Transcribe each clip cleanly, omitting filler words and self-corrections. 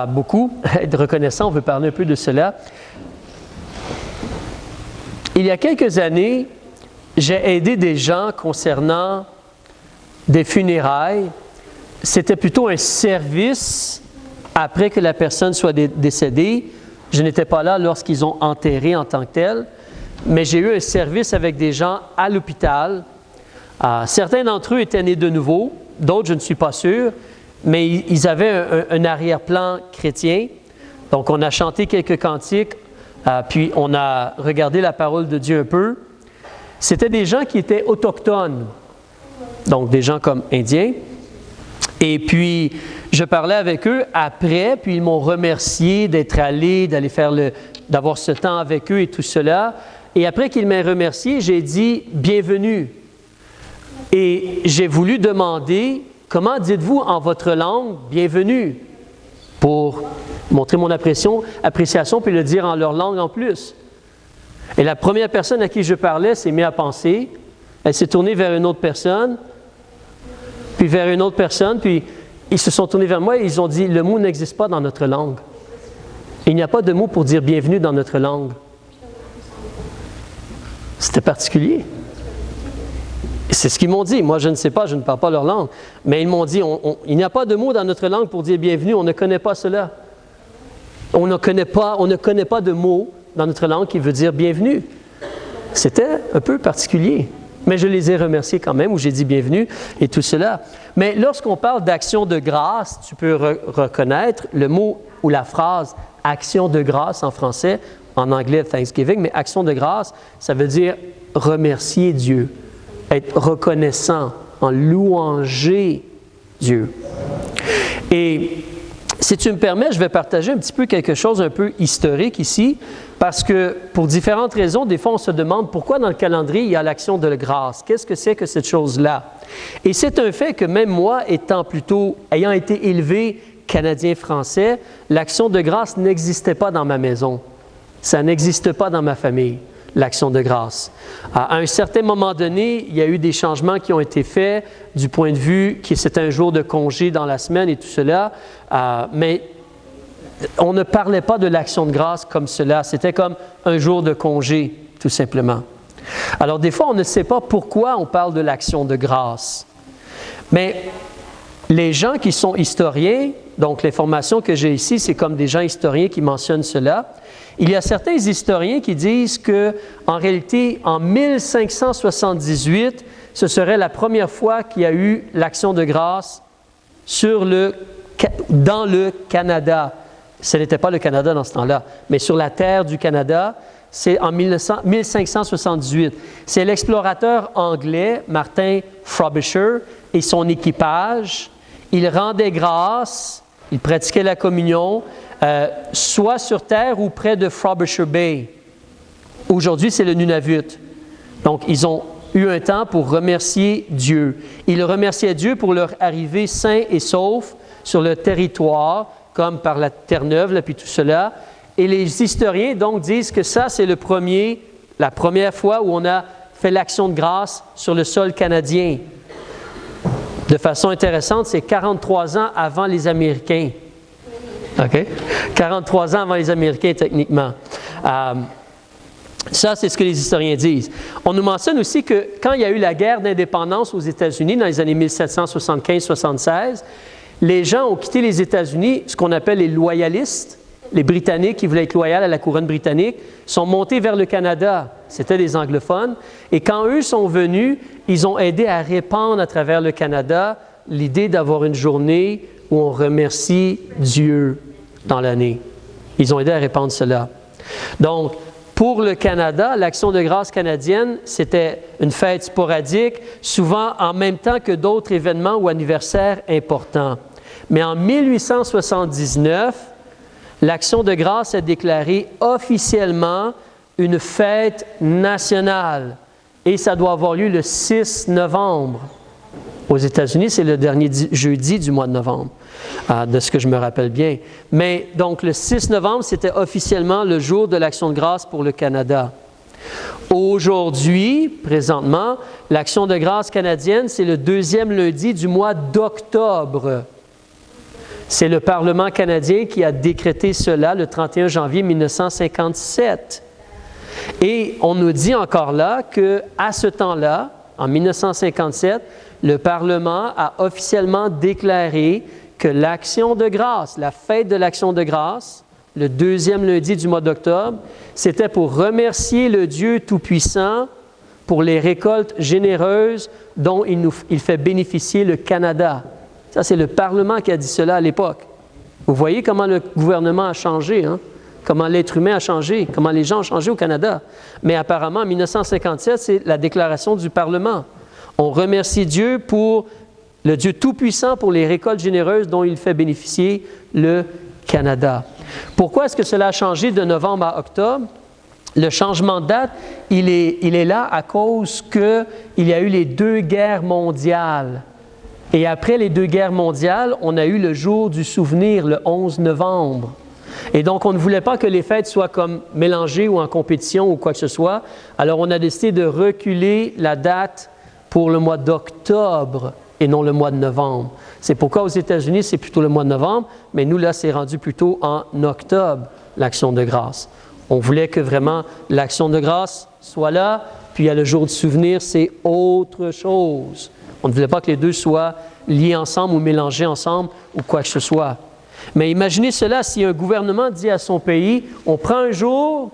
beaucoup, être reconnaissant, on veut parler un peu de cela. Il y a quelques années, j'ai aidé des gens concernant des funérailles. C'était plutôt un service après que la personne soit décédée. Je n'étais pas là lorsqu'ils ont enterré en tant que tel, mais j'ai eu un service avec des gens à l'hôpital. Certains d'entre eux étaient nés de nouveau, d'autres je ne suis pas sûr, mais ils avaient un arrière-plan chrétien. Donc on a chanté quelques cantiques, puis on a regardé la parole de Dieu un peu. C'était des gens qui étaient autochtones, donc des gens comme Indiens. Et puis, je parlais avec eux après, puis ils m'ont remercié d'être allés, d'avoir ce temps avec eux et tout cela. Et après qu'ils m'aient remercié, j'ai dit « Bienvenue ». Et j'ai voulu demander « Comment dites-vous en votre langue « Bienvenue » pour montrer mon appréciation, puis le dire en leur langue en plus. Et la première personne à qui je parlais s'est mise à penser. Elle s'est tournée vers une autre personne, puis vers une autre personne, puis ils se sont tournés vers moi et ils ont dit « Le mot n'existe pas dans notre langue. Il n'y a pas de mot pour dire « bienvenue » dans notre langue. » C'était particulier. C'est ce qu'ils m'ont dit. Moi, je ne sais pas, je ne parle pas leur langue. Mais ils m'ont dit il n'y a pas de mot dans notre langue pour dire « bienvenue », on ne connaît pas cela. On ne connaît pas de mot dans notre langue qui veut dire « bienvenue ». C'était un peu particulier. Mais je les ai remerciés quand même, où j'ai dit bienvenue et tout cela. Mais lorsqu'on parle d'action de grâce, tu peux reconnaître le mot ou la phrase « action de grâce » en français, en anglais « Thanksgiving », mais action de grâce, ça veut dire remercier Dieu, être reconnaissant, en louanger Dieu. Et si tu me permets, je vais partager un petit peu quelque chose un peu historique ici, parce que pour différentes raisons, des fois on se demande pourquoi dans le calendrier il y a l'action de grâce. Qu'est-ce que c'est que cette chose-là? Et c'est un fait que même moi, ayant été élevé Canadien-Français, l'action de grâce n'existait pas dans ma maison. Ça n'existe pas dans ma famille, l'action de grâce. À un certain moment donné, il y a eu des changements qui ont été faits du point de vue que c'était un jour de congé dans la semaine et tout cela, mais on ne parlait pas de l'action de grâce comme cela. C'était comme un jour de congé, tout simplement. Alors, des fois, on ne sait pas pourquoi on parle de l'action de grâce. Mais les gens qui sont historiens, donc l'information que j'ai ici, c'est comme des gens historiens qui mentionnent cela. Il y a certains historiens qui disent qu'en réalité, en 1578, ce serait la première fois qu'il y a eu l'action de grâce dans le Canada. Ce n'était pas le Canada dans ce temps-là, mais sur la terre du Canada, c'est en 1578. C'est l'explorateur anglais Martin Frobisher et son équipage. Ils rendaient grâce, ils pratiquaient la communion, soit sur terre ou près de Frobisher Bay. Aujourd'hui, c'est le Nunavut. Donc, ils ont eu un temps pour remercier Dieu. Ils remerciaient Dieu pour leur arrivée sains et saufs sur le territoire, comme par la Terre-Neuve, puis tout cela. Et les historiens, donc, disent que ça, c'est la première fois où on a fait l'action de grâce sur le sol canadien. De façon intéressante, c'est 43 ans avant les Américains. OK? 43 ans avant les Américains, techniquement. Ça, c'est ce que les historiens disent. On nous mentionne aussi que quand il y a eu la guerre d'indépendance aux États-Unis dans les années 1775-76, les gens ont quitté les États-Unis, ce qu'on appelle les loyalistes, les Britanniques qui voulaient être loyaux à la couronne britannique, sont montés vers le Canada. C'était des anglophones. Et quand eux sont venus, ils ont aidé à répandre à travers le Canada l'idée d'avoir une journée où on remercie Dieu dans l'année. Ils ont aidé à répandre cela. Donc, pour le Canada, l'action de grâce canadienne, c'était une fête sporadique, souvent en même temps que d'autres événements ou anniversaires importants. Mais en 1879, l'action de grâce est déclarée officiellement une fête nationale et ça doit avoir lieu le 6 novembre. Aux États-Unis, c'est le dernier jeudi du mois de novembre, de ce que je me rappelle bien. Mais donc, le 6 novembre, c'était officiellement le jour de l'action de grâce pour le Canada. Aujourd'hui, présentement, l'action de grâce canadienne, c'est le deuxième lundi du mois d'octobre. C'est le Parlement canadien qui a décrété cela le 31 janvier 1957. Et on nous dit encore là qu'à ce temps-là, en 1957, le Parlement a officiellement déclaré que l'Action de grâce, la fête de l'Action de grâce, le deuxième lundi du mois d'octobre, c'était pour remercier le Dieu Tout-Puissant pour les récoltes généreuses dont il fait bénéficier le Canada. Ça, c'est le Parlement qui a dit cela à l'époque. Vous voyez comment le gouvernement a changé, hein? Comment l'être humain a changé, comment les gens ont changé au Canada. Mais apparemment, en 1957, c'est la déclaration du Parlement. On remercie Dieu pour le Dieu Tout-Puissant pour les récoltes généreuses dont il fait bénéficier le Canada. Pourquoi est-ce que cela a changé de novembre à octobre? Le changement de date, il est là à cause qu'il y a eu les 2 guerres mondiales. Et après les 2 guerres mondiales, on a eu le jour du souvenir, le 11 novembre. Et donc, on ne voulait pas que les fêtes soient comme mélangées ou en compétition ou quoi que ce soit. Alors, on a décidé de reculer la date pour le mois d'octobre et non le mois de novembre. C'est pourquoi aux États-Unis, c'est plutôt le mois de novembre, mais nous, là, c'est rendu plutôt en octobre, l'Action de grâce. On voulait que vraiment l'Action de grâce soit là, puis il y a le jour du souvenir, c'est autre chose. On ne voulait pas que les deux soient liés ensemble ou mélangés ensemble ou quoi que ce soit. Mais imaginez cela, si un gouvernement dit à son pays, on prend un jour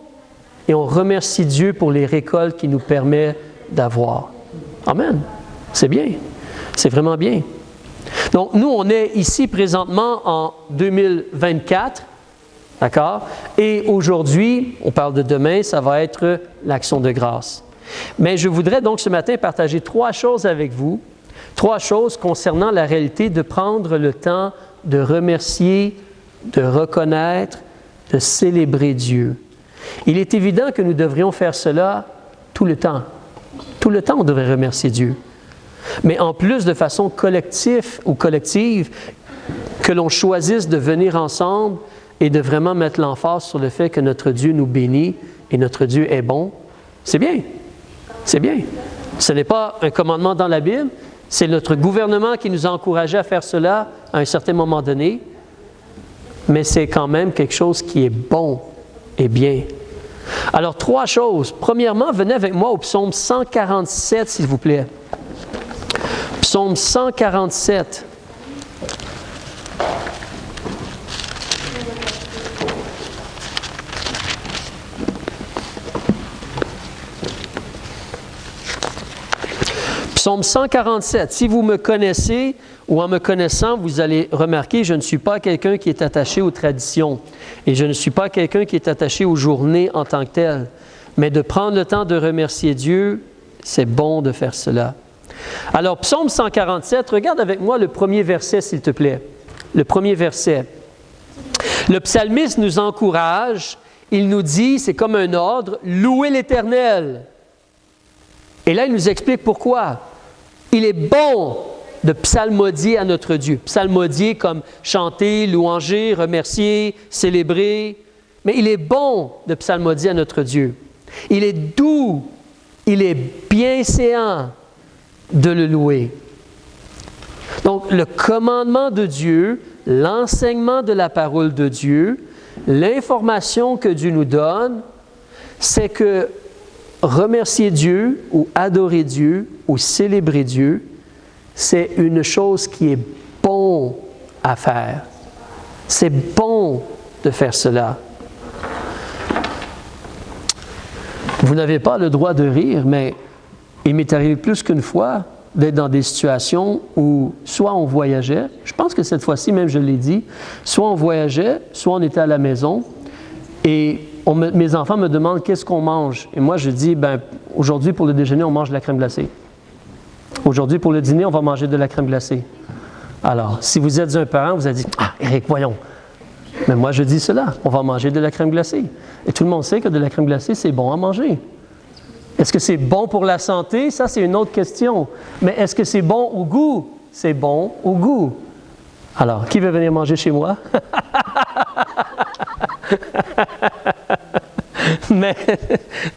et on remercie Dieu pour les récoltes qu'il nous permet d'avoir. Amen. C'est bien. C'est vraiment bien. Donc, nous, on est ici présentement en 2024, d'accord? Et aujourd'hui, on parle de demain, ça va être l'Action de grâce. Mais je voudrais donc ce matin partager 3 choses avec vous, 3 choses concernant la réalité de prendre le temps de remercier, de reconnaître, de célébrer Dieu. Il est évident que nous devrions faire cela tout le temps. Tout le temps, on devrait remercier Dieu. Mais en plus, de façon collective, que l'on choisisse de venir ensemble et de vraiment mettre l'emphase sur le fait que notre Dieu nous bénit et notre Dieu est bon, c'est bien. C'est bien. Ce n'est pas un commandement dans la Bible, c'est notre gouvernement qui nous a encouragés à faire cela à un certain moment donné, mais c'est quand même quelque chose qui est bon et bien. Alors, 3 choses. Premièrement, venez avec moi au psaume 147, s'il vous plaît. Psaume 147. Psaume 147. Si vous me connaissez ou en me connaissant, vous allez remarquer, je ne suis pas quelqu'un qui est attaché aux traditions et je ne suis pas quelqu'un qui est attaché aux journées en tant que telles. Mais de prendre le temps de remercier Dieu, c'est bon de faire cela. Alors, Psaume 147, regarde avec moi le premier verset, s'il te plaît. Le premier verset. Le psalmiste nous encourage, il nous dit, c'est comme un ordre, louez l'Éternel. Et là, il nous explique pourquoi. Il est bon de psalmodier à notre Dieu. Psalmodier comme chanter, louanger, remercier, célébrer. Mais il est bon de psalmodier à notre Dieu. Il est doux, il est bienséant de le louer. Donc, le commandement de Dieu, l'enseignement de la parole de Dieu, l'information que Dieu nous donne, c'est que remercier Dieu ou adorer Dieu ou célébrer Dieu, c'est une chose qui est bon à faire. C'est bon de faire cela. Vous n'avez pas le droit de rire, mais il m'est arrivé plus qu'une fois d'être dans des situations où soit on voyageait, je pense que cette fois-ci même je l'ai dit, soit on voyageait, soit on était à la maison et mes enfants me demandent qu'est-ce qu'on mange. Et moi je dis, aujourd'hui pour le déjeuner on mange de la crème glacée. Aujourd'hui pour le dîner on va manger de la crème glacée. Alors, si vous êtes un parent, vous allez dire, ah Éric, voyons. Mais moi je dis cela, on va manger de la crème glacée. Et tout le monde sait que de la crème glacée c'est bon à manger. Est-ce que c'est bon pour la santé? Ça, c'est une autre question. Mais est-ce que c'est bon au goût? C'est bon au goût. Alors, qui veut venir manger chez moi? Mais,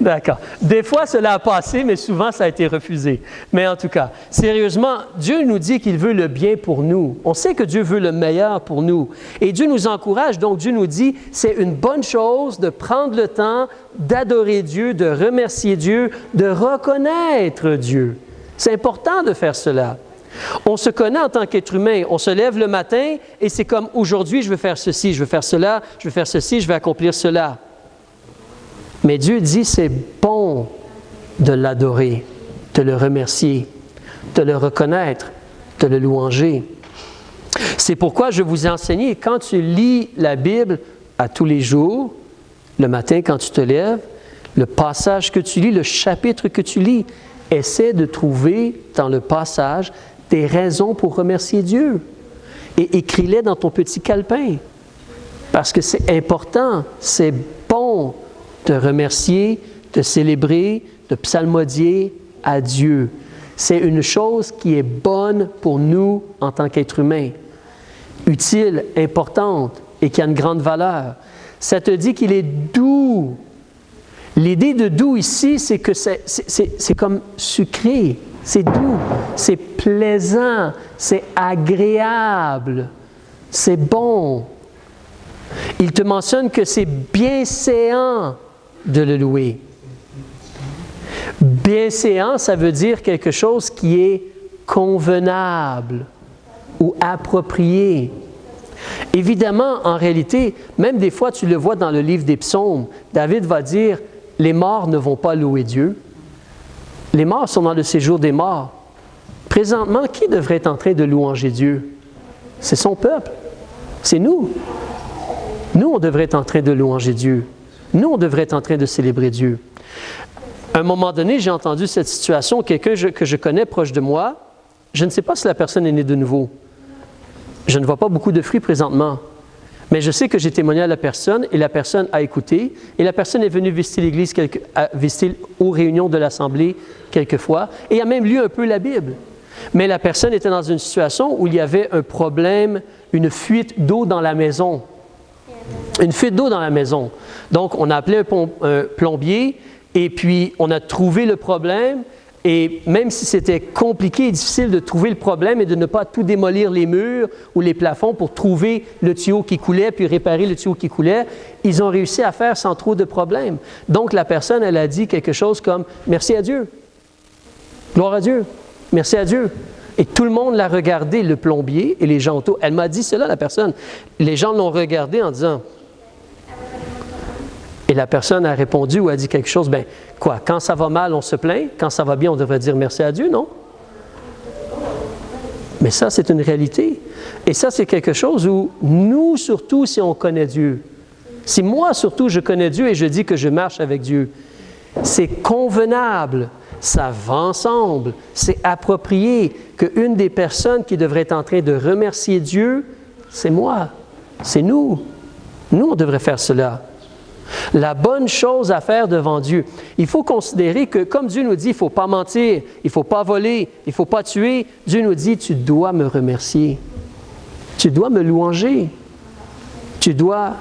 d'accord. Des fois, cela a passé, mais souvent, ça a été refusé. Mais en tout cas, sérieusement, Dieu nous dit qu'il veut le bien pour nous. On sait que Dieu veut le meilleur pour nous. Et Dieu nous encourage, donc Dieu nous dit, c'est une bonne chose de prendre le temps d'adorer Dieu, de remercier Dieu, de reconnaître Dieu. C'est important de faire cela. On se connaît en tant qu'être humain. On se lève le matin et c'est comme aujourd'hui, je veux faire ceci, je veux faire cela, je veux faire ceci, je vais accomplir cela. Mais Dieu dit, c'est bon de l'adorer, de le remercier, de le reconnaître, de le louanger. C'est pourquoi je vous ai enseigné, quand tu lis la Bible à tous les jours, le matin quand tu te lèves, le passage que tu lis, le chapitre que tu lis, essaie de trouver dans le passage des raisons pour remercier Dieu. Et écris-les dans ton petit calepin. Parce que c'est important, c'est bon de remercier, de célébrer, de psalmodier à Dieu. C'est une chose qui est bonne pour nous en tant qu'être humain, utile, importante et qui a une grande valeur. Ça te dit qu'il est doux. L'idée de doux ici, c'est que c'est comme sucré, c'est doux, c'est plaisant, c'est agréable, c'est bon. Il te mentionne que c'est bienséant de le louer. Bienséant, ça veut dire quelque chose qui est convenable ou approprié. Évidemment, en réalité, même des fois, tu le vois dans le livre des psaumes, David va dire, les morts ne vont pas louer Dieu. Les morts sont dans le séjour des morts. Présentement, qui devrait être en train de louanger Dieu? C'est son peuple. C'est nous. Nous, on devrait être en train de louanger Dieu. Nous, on devrait être en train de célébrer Dieu. À un moment donné, j'ai entendu cette situation, quelqu'un que je connais proche de moi, je ne sais pas si la personne est née de nouveau. Je ne vois pas beaucoup de fruits présentement. Mais je sais que j'ai témoigné à la personne et la personne a écouté et la personne est venue visiter l'Église, visiter aux réunions de l'Assemblée quelquefois et a même lu un peu la Bible. Mais la personne était dans une situation où il y avait un problème, une fuite d'eau dans la maison. Une fuite d'eau dans la maison. Donc, on a appelé un plombier et puis on a trouvé le problème. Et même si c'était compliqué et difficile de trouver le problème et de ne pas tout démolir les murs ou les plafonds pour trouver le tuyau qui coulait puis réparer le tuyau qui coulait, ils ont réussi à faire sans trop de problèmes. Donc la personne, elle a dit quelque chose comme « Merci à Dieu, gloire à Dieu, merci à Dieu ». Et tout le monde l'a regardé, le plombier et les gens autour. Elle m'a dit cela, la personne. Les gens l'ont regardé en disant... Et la personne a répondu ou a dit quelque chose, bien, quoi, quand ça va mal, on se plaint, quand ça va bien, on devrait dire merci à Dieu, non? Mais ça, c'est une réalité. Et ça, c'est quelque chose où nous, surtout, si on connaît Dieu, si moi, surtout, je connais Dieu et je dis que je marche avec Dieu, c'est convenable, ça va ensemble, c'est approprié qu'une des personnes qui devrait être en train de remercier Dieu, c'est moi, c'est nous. Nous, on devrait faire cela. La bonne chose à faire devant Dieu. Il faut considérer que, comme Dieu nous dit, il ne faut pas mentir, il ne faut pas voler, il ne faut pas tuer, Dieu nous dit, tu dois me remercier. Tu dois me louanger. Tu dois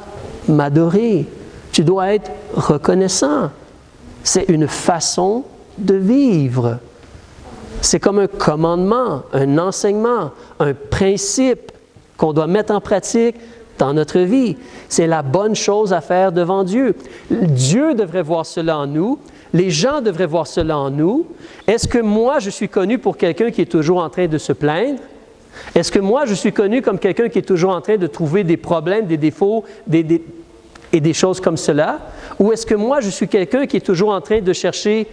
m'adorer. Tu dois être reconnaissant. C'est une façon de vivre. C'est comme un commandement, un enseignement, un principe qu'on doit mettre en pratique dans notre vie. C'est la bonne chose à faire devant Dieu. Dieu devrait voir cela en nous. Les gens devraient voir cela en nous. Est-ce que moi, je suis connu pour quelqu'un qui est toujours en train de se plaindre? Est-ce que moi, je suis connu comme quelqu'un qui est toujours en train de trouver des problèmes, des défauts et des choses comme cela? Ou est-ce que moi, je suis quelqu'un qui est toujours en train de chercher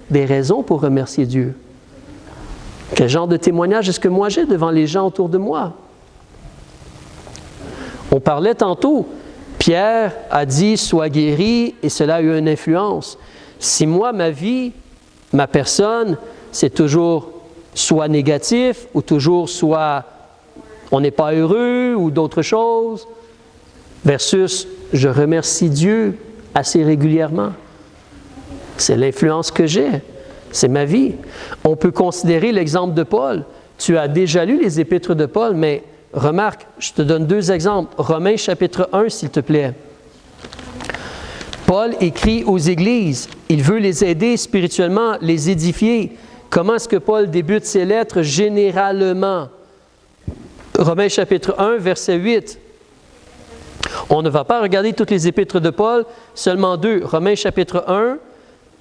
des raisons pour remercier Dieu? Quel genre de témoignage est-ce que moi j'ai devant les gens autour de moi? On parlait tantôt, Pierre a dit « Sois guéri » et cela a eu une influence. Si moi, ma vie, ma personne, c'est toujours soit négatif ou toujours soit on n'est pas heureux ou d'autres choses, versus je remercie Dieu assez régulièrement. C'est l'influence que j'ai, c'est ma vie. On peut considérer l'exemple de Paul. Tu as déjà lu les épîtres de Paul, mais remarque, je te donne deux exemples. Romains chapitre 1, s'il te plaît. Paul écrit aux églises. Il veut les aider spirituellement, les édifier. Comment est-ce que Paul débute ses lettres? Généralement. Romains chapitre 1, verset 8. On ne va pas regarder toutes les épîtres de Paul, seulement 2. Romains chapitre 1,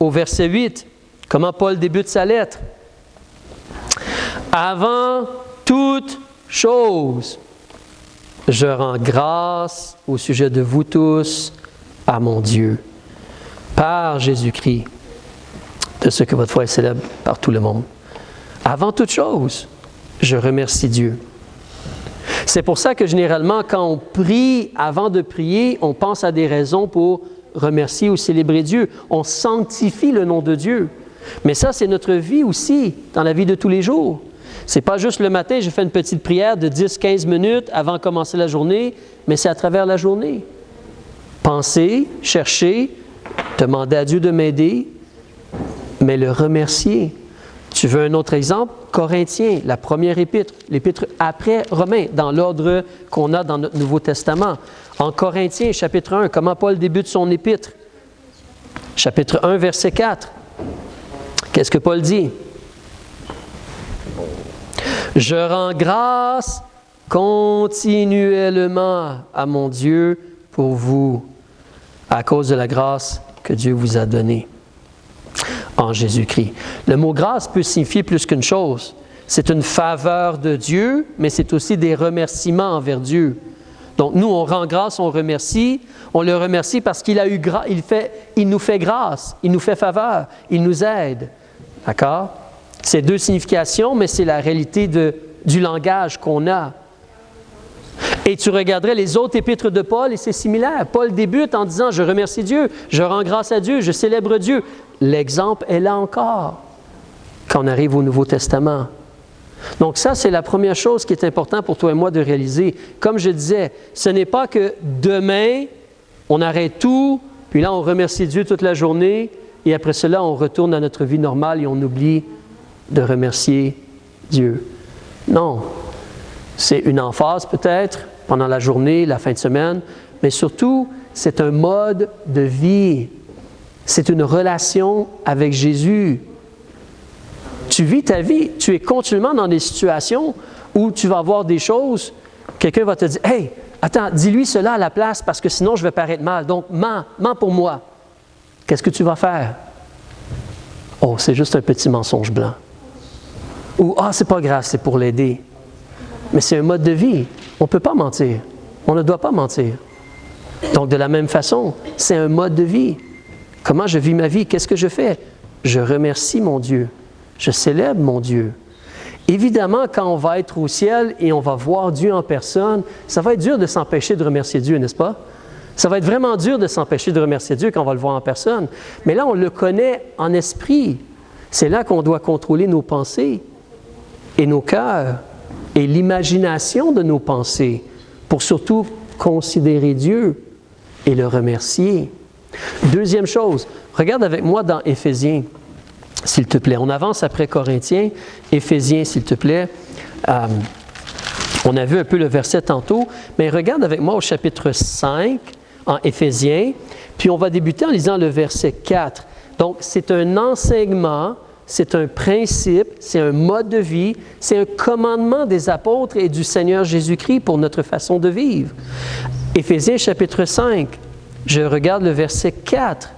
au verset 8. Comment Paul débute sa lettre? Avant toute chose, je rends grâce au sujet de vous tous à mon Dieu, par Jésus-Christ, de ce que votre foi est célèbre par tout le monde. Avant toute chose, je remercie Dieu. C'est pour ça que généralement, quand on prie, avant de prier, on pense à des raisons pour remercier ou célébrer Dieu. On sanctifie le nom de Dieu. Mais ça, c'est notre vie aussi, dans la vie de tous les jours. C'est pas juste le matin, je fais une petite prière de 10-15 minutes avant de commencer la journée, mais c'est à travers la journée. Penser, chercher, demander à Dieu de m'aider, mais le remercier. Tu veux un autre exemple? Corinthiens, la première épître, l'épître après Romains, dans l'ordre qu'on a dans notre Nouveau Testament. En Corinthiens, chapitre 1, comment Paul débute son épître? Chapitre 1, verset 4. Qu'est-ce que Paul dit? Je rends grâce continuellement à mon Dieu pour vous, à cause de la grâce que Dieu vous a donnée en Jésus-Christ. Le mot grâce peut signifier plus qu'une chose. C'est une faveur de Dieu, mais c'est aussi des remerciements envers Dieu. Donc nous, on rend grâce, on remercie. On le remercie parce qu'il a eu il nous fait grâce, il nous fait faveur, il nous aide. D'accord? C'est deux significations, mais c'est la réalité du langage qu'on a. Et tu regarderais les autres épîtres de Paul et c'est similaire. Paul débute en disant « Je remercie Dieu, je rends grâce à Dieu, je célèbre Dieu ». L'exemple est là encore quand on arrive au Nouveau Testament. Donc ça, c'est la première chose qui est importante pour toi et moi de réaliser. Comme je disais, ce n'est pas que demain, on arrête tout, puis là, on remercie Dieu toute la journée, et après cela, on retourne à notre vie normale et on oublie de remercier Dieu. Non. C'est une emphase peut-être pendant la journée, la fin de semaine, mais surtout, c'est un mode de vie. C'est une relation avec Jésus. Tu vis ta vie, tu es continuellement dans des situations où tu vas voir des choses, quelqu'un va te dire « Hey, attends, dis-lui cela à la place parce que sinon je vais paraître mal. Donc, mens pour moi. » Qu'est-ce que tu vas faire? Oh, c'est juste un petit mensonge blanc. Ou « Ah, c'est pas grave, c'est pour l'aider. » Mais c'est un mode de vie. On ne peut pas mentir. On ne doit pas mentir. Donc, de la même façon, c'est un mode de vie. Comment je vis ma vie? Qu'est-ce que je fais? Je remercie mon Dieu. Je célèbre mon Dieu. Évidemment, quand on va être au ciel et on va voir Dieu en personne, ça va être dur de s'empêcher de remercier Dieu, n'est-ce pas? Ça va être vraiment dur de s'empêcher de remercier Dieu quand on va le voir en personne. Mais là, on le connaît en esprit. C'est là qu'on doit contrôler nos pensées et nos cœurs et l'imagination de nos pensées pour surtout considérer Dieu et le remercier. Deuxième chose, regarde avec moi dans Éphésiens, s'il te plaît. On avance après Corinthiens, Éphésiens, s'il te plaît. On a vu un peu le verset tantôt, mais regarde avec moi au chapitre 5, en Éphésiens, puis on va débuter en lisant le verset 4. Donc, c'est un enseignement, c'est un principe, c'est un mode de vie, c'est un commandement des apôtres et du Seigneur Jésus-Christ pour notre façon de vivre. Éphésiens chapitre 5, je regarde le verset 4.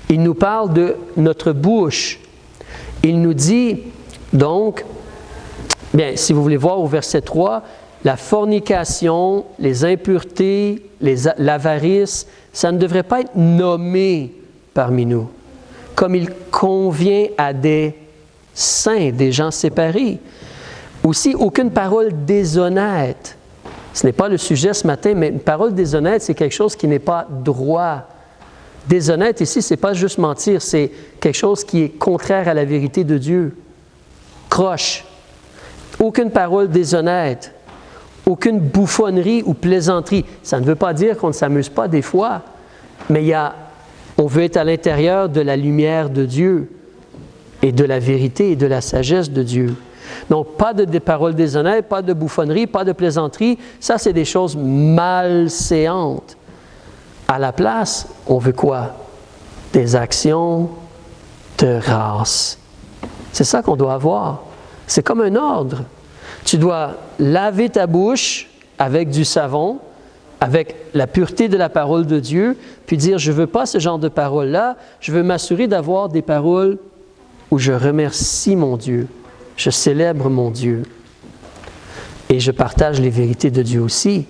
Il nous parle de notre bouche. Il nous dit, donc, bien, si vous voulez voir au verset 3, la fornication, les impuretés, l'avarice, ça ne devrait pas être nommé parmi nous, comme il convient à des saints, des gens séparés. Aussi, aucune parole déshonnête. Ce n'est pas le sujet ce matin, mais une parole déshonnête, c'est quelque chose qui n'est pas droit. Déshonnête ici, ce n'est pas juste mentir, c'est quelque chose qui est contraire à la vérité de Dieu. Croche. Aucune parole déshonnête. Aucune bouffonnerie ou plaisanterie. Ça ne veut pas dire qu'on ne s'amuse pas des fois, mais on veut être à l'intérieur de la lumière de Dieu et de la vérité et de la sagesse de Dieu. Donc, pas de paroles déshonnêtes, pas de bouffonnerie, pas de plaisanterie. Ça, c'est des choses malséantes. À la place, on veut quoi? des actions de grâce. C'est ça qu'on doit avoir. C'est comme un ordre. Tu dois laver ta bouche avec du savon, avec la pureté de la parole de Dieu, puis dire, je ne veux pas ce genre de paroles-là, je veux m'assurer d'avoir des paroles où je remercie mon Dieu, je célèbre mon Dieu, et je partage les vérités de Dieu aussi.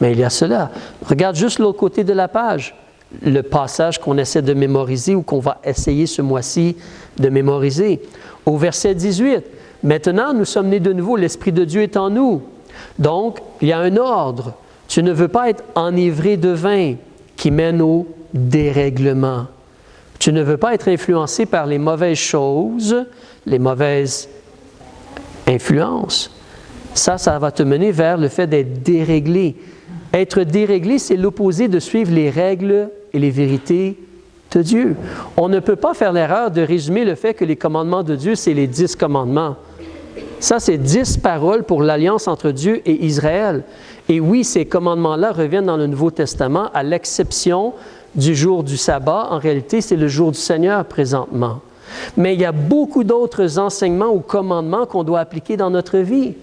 Mais il y a cela. Regarde juste l'autre côté de la page, le passage qu'on essaie de mémoriser ou qu'on va essayer ce mois-ci de mémoriser. Au verset 18, « Maintenant, nous sommes nés de nouveau, l'Esprit de Dieu est en nous. » Donc, il y a un ordre. Tu ne veux pas être enivré de vin qui mène au dérèglement. Tu ne veux pas être influencé par les mauvaises choses, les mauvaises influences. Ça va te mener vers le fait d'être déréglé. Être déréglé, c'est l'opposé de suivre les règles et les vérités de Dieu. On ne peut pas faire l'erreur de résumer le fait que les commandements de Dieu, c'est les 10 commandements. Ça, c'est 10 paroles pour l'alliance entre Dieu et Israël. Et oui, ces commandements-là reviennent dans le Nouveau Testament, à l'exception du jour du sabbat. En réalité, c'est le jour du Seigneur présentement. Mais il y a beaucoup d'autres enseignements ou commandements qu'on doit appliquer dans notre vie.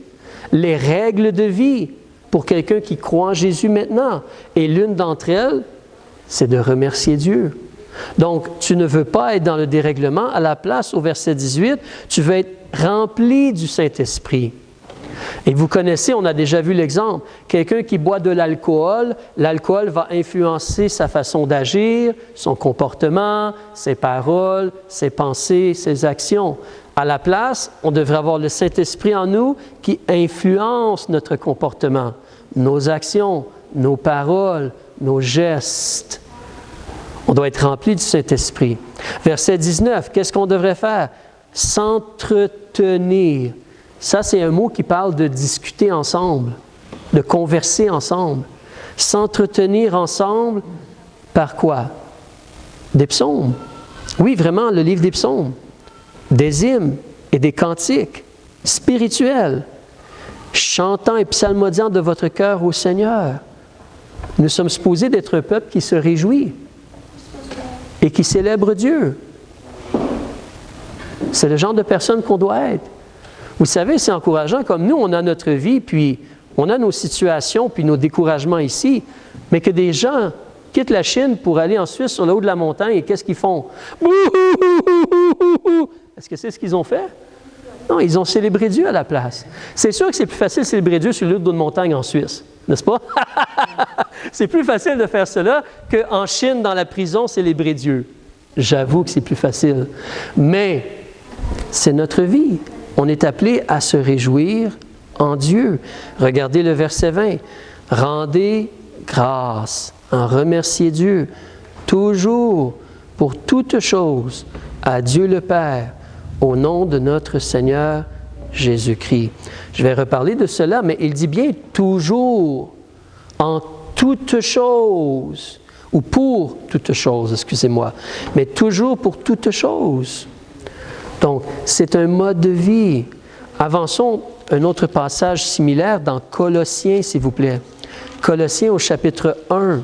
Les règles de vie pour quelqu'un qui croit en Jésus maintenant. Et l'une d'entre elles, c'est de remercier Dieu. Donc, tu ne veux pas être dans le dérèglement. À la place, au verset 18, tu veux être rempli du Saint-Esprit. Et vous connaissez, on a déjà vu l'exemple, quelqu'un qui boit de l'alcool, l'alcool va influencer sa façon d'agir, son comportement, ses paroles, ses pensées, ses actions. À la place, on devrait avoir le Saint-Esprit en nous qui influence notre comportement, nos actions, nos paroles, nos gestes. On doit être rempli du Saint-Esprit. Verset 19, qu'est-ce qu'on devrait faire? S'entretenir. Ça, c'est un mot qui parle de discuter ensemble, de converser ensemble. S'entretenir ensemble par quoi? Des psaumes. Oui, vraiment, le livre des psaumes. Des hymnes et des cantiques spirituels, chantant et psalmodiant de votre cœur au Seigneur. Nous sommes supposés d'être un peuple qui se réjouit et qui célèbre Dieu. C'est le genre de personne qu'on doit être. Vous savez, c'est encourageant, comme nous, on a notre vie, puis on a nos situations, puis nos découragements ici, mais que des gens quittent la Chine pour aller en Suisse sur le haut de la montagne, et qu'est-ce qu'ils font? Est-ce que c'est ce qu'ils ont fait? Non, ils ont célébré Dieu à la place. C'est sûr que c'est plus facile de célébrer Dieu sur le haut d'une montagne en Suisse, n'est-ce pas? C'est plus facile de faire cela qu'en Chine, dans la prison, célébrer Dieu. J'avoue que c'est plus facile. Mais c'est notre vie. On est appelé à se réjouir en Dieu. Regardez le verset 20. « Rendez grâce, en remerciez Dieu, toujours, pour toutes choses, à Dieu le Père, au nom de notre Seigneur Jésus-Christ. » Je vais reparler de cela, mais il dit bien « toujours, en toutes choses », ou « pour toutes choses », excusez-moi, mais « toujours pour toutes choses ». Donc, c'est un mode de vie. Avançons un autre passage similaire dans Colossiens, s'il vous plaît. Colossiens au chapitre 1.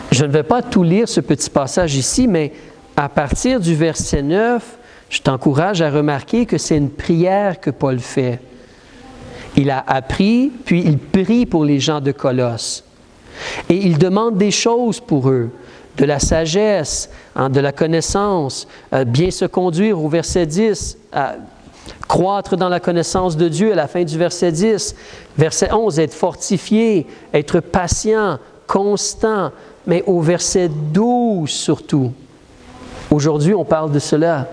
Je ne vais pas tout lire ce petit passage ici, mais à partir du verset 9, je t'encourage à remarquer que c'est une prière que Paul fait. Il a appris, puis il prie pour les gens de Colosse. Et il demande des choses pour eux. De la sagesse, de la connaissance, bien se conduire au verset 10, croître dans la connaissance de Dieu à la fin du verset 10. Verset 11, être fortifié, être patient, constant, mais au verset 12 surtout. Aujourd'hui, on parle de cela.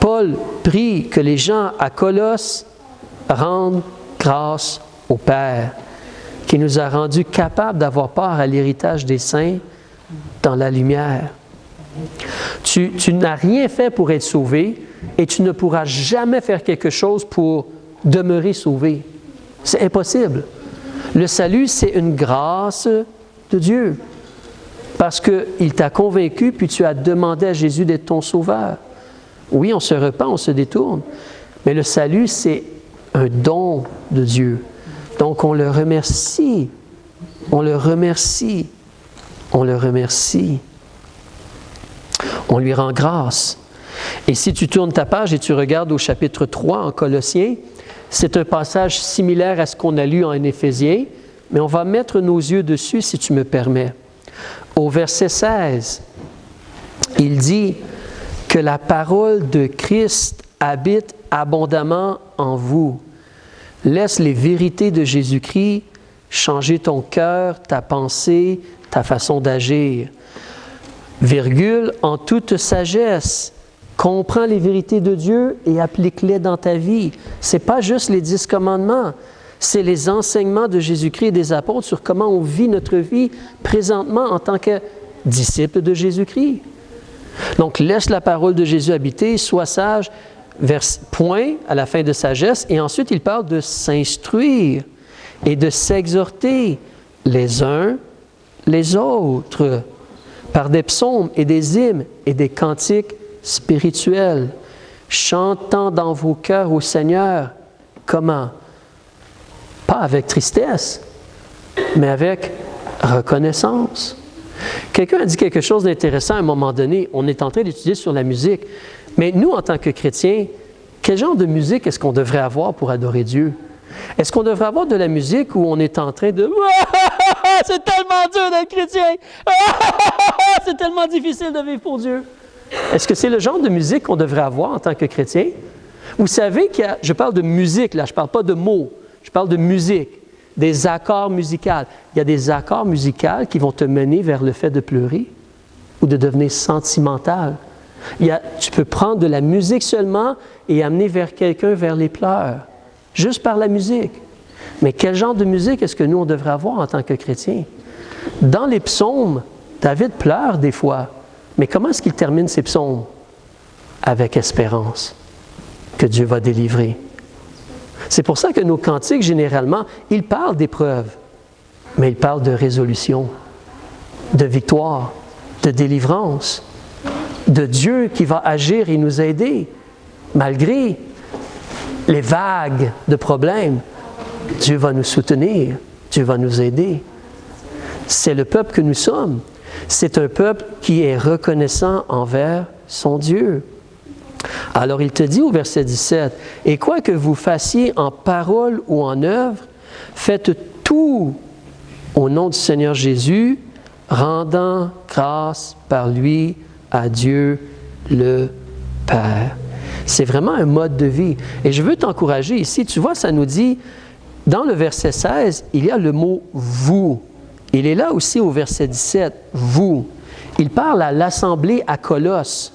Paul prie que les gens à Colosse rendent grâce au Père, qui nous a rendus capables d'avoir part à l'héritage des saints dans la lumière. Tu n'as rien fait pour être sauvé et tu ne pourras jamais faire quelque chose pour demeurer sauvé. C'est impossible. Le salut, c'est une grâce de Dieu parce qu'il t'a convaincu puis tu as demandé à Jésus d'être ton sauveur. Oui, on se repent, on se détourne, mais le salut, c'est un don de Dieu. Donc, on le remercie. On le remercie. On le remercie. On lui rend grâce. Et si tu tournes ta page et tu regardes au chapitre 3 en Colossiens, c'est un passage similaire à ce qu'on a lu en Éphésiens, mais on va mettre nos yeux dessus si tu me permets. Au verset 16, il dit que la parole de Christ habite abondamment en vous. Laisse les vérités de Jésus-Christ changer ton cœur, ta pensée, ta façon d'agir. Virgule, en toute sagesse, comprends les vérités de Dieu et applique-les dans ta vie. Ce n'est pas juste les 10 commandements, c'est les enseignements de Jésus-Christ et des apôtres sur comment on vit notre vie présentement en tant que disciples de Jésus-Christ. Donc, laisse la parole de Jésus habiter, sois sage, point à la fin de sagesse, et ensuite il parle de s'instruire et de s'exhorter les uns les autres par des psaumes et des hymnes et des cantiques spirituels, chantant dans vos cœurs au Seigneur. Comment? Pas avec tristesse, mais avec reconnaissance. Quelqu'un a dit quelque chose d'intéressant à un moment donné. On est en train d'étudier sur la musique. Mais nous, en tant que chrétiens, quel genre de musique est-ce qu'on devrait avoir pour adorer Dieu? Est-ce qu'on devrait avoir de la musique où on est en train de « C'est tellement dur d'être chrétien! C'est tellement difficile de vivre pour Dieu! » Est-ce que c'est le genre de musique qu'on devrait avoir en tant que chrétien? Vous savez qu'il y a, je parle de musique, là, je ne parle pas de mots, je parle de musique, des accords musicaux. Il y a des accords musicaux qui vont te mener vers le fait de pleurer ou de devenir sentimental. Tu peux prendre de la musique seulement et amener vers quelqu'un vers les pleurs, juste par la musique. Mais quel genre de musique est-ce que nous, on devrait avoir en tant que chrétiens? Dans les psaumes, David pleure des fois, mais comment est-ce qu'il termine ses psaumes? Avec espérance que Dieu va délivrer. C'est pour ça que nos cantiques, généralement, ils parlent d'épreuves, mais ils parlent de résolution, de victoire, de délivrance, de Dieu qui va agir et nous aider, malgré les vagues de problèmes. Dieu va nous soutenir, Dieu va nous aider. C'est le peuple que nous sommes. C'est un peuple qui est reconnaissant envers son Dieu. Alors il te dit au verset 17, « Et quoi que vous fassiez en parole ou en œuvre, faites tout au nom du Seigneur Jésus, rendant grâce par lui à Dieu le Père. » C'est vraiment un mode de vie. Et je veux t'encourager ici. Tu vois, ça nous dit, dans le verset 16, il y a le mot « vous ». Il est là aussi au verset 17, « vous ». Il parle à l'assemblée à Colosse.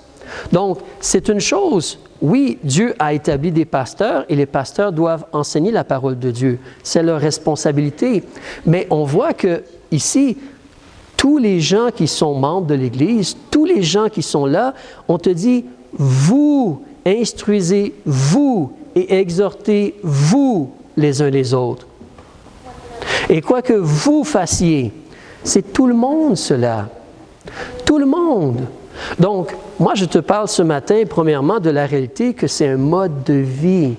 Donc, c'est une chose, oui, Dieu a établi des pasteurs et les pasteurs doivent enseigner la parole de Dieu. C'est leur responsabilité. Mais on voit que ici, tous les gens qui sont membres de l'Église, tous les gens qui sont là, on te dit, vous instruisez-vous et exhortez-vous les uns les autres. Et quoi que vous fassiez, c'est tout le monde cela. Tout le monde. Donc, moi, je te parle ce matin, premièrement, de la réalité que c'est un mode de vie.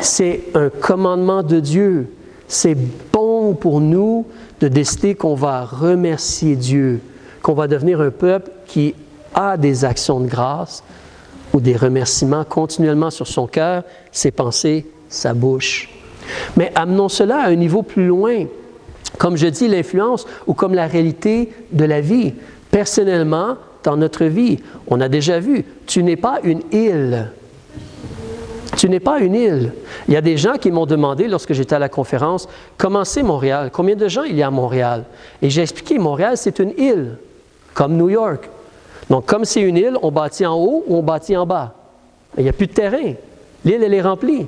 C'est un commandement de Dieu. C'est bon pour nous de décider qu'on va remercier Dieu, qu'on va devenir un peuple qui a des actions de grâce ou des remerciements continuellement sur son cœur, ses pensées, sa bouche. Mais amenons cela à un niveau plus loin. Comme je dis, l'influence ou comme la réalité de la vie. Personnellement, dans notre vie, on a déjà vu, tu n'es pas une île. Tu n'es pas une île. Il y a des gens qui m'ont demandé, lorsque j'étais à la conférence, comment c'est Montréal? Combien de gens il y a à Montréal? Et j'ai expliqué, Montréal, c'est une île, comme New York. Donc, comme c'est une île, on bâtit en haut ou on bâtit en bas. Il n'y a plus de terrain. L'île, elle est remplie.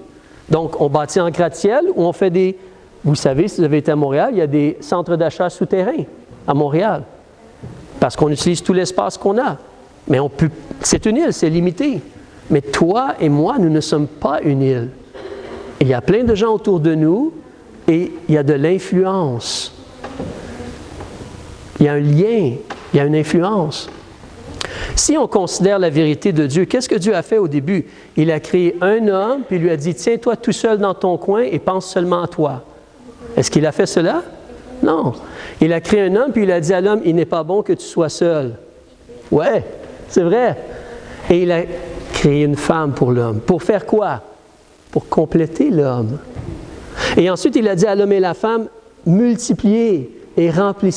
Donc, on bâtit en gratte-ciel ou on fait des... Vous savez, si vous avez été à Montréal, il y a des centres d'achat souterrains à Montréal. Parce qu'on utilise tout l'espace qu'on a. Mais c'est une île, c'est limité. Mais toi et moi, nous ne sommes pas une île. Il y a plein de gens autour de nous et il y a de l'influence. Il y a un lien, il y a une influence. Si on considère la vérité de Dieu, qu'est-ce que Dieu a fait au début? Il a créé un homme, puis il lui a dit, tiens-toi tout seul dans ton coin et pense seulement à toi. Est-ce qu'il a fait cela? Non. Il a créé un homme, puis il a dit à l'homme, il n'est pas bon que tu sois seul. Ouais, c'est vrai. Et il a créé une femme pour l'homme. Pour faire quoi? Pour compléter l'homme. Et ensuite, il a dit à l'homme et la femme, multipliez et remplissez